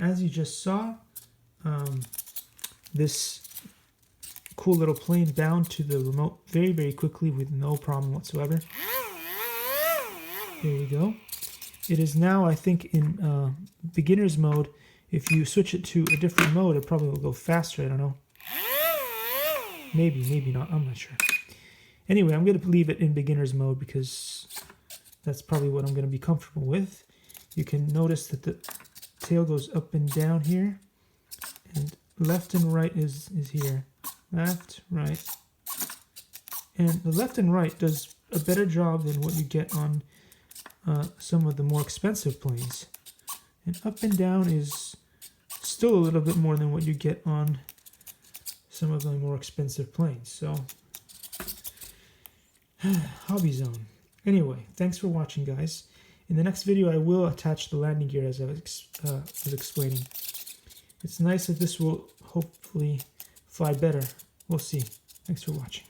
as you just saw, this cool little plane bound to the remote very, very quickly with no problem whatsoever. There you go. It is now, I think, in beginner's mode. If you switch it to a different mode, it probably will go faster. I don't know. Maybe, maybe not. I'm not sure. Anyway, I'm going to leave it in beginner's mode because that's probably what I'm going to be comfortable with. You can notice that the tail goes up and down here, and left and right is here. Left, right. And the left and right does a better job than what you get on some of the more expensive planes. And up and down is still a little bit more than what you get on some of the more expensive planes. So, Hobby Zone. Anyway, thanks for watching, guys. In the next video, I will attach the landing gear as I was explaining. It's nice that this will hopefully fly better. We'll see. Thanks for watching.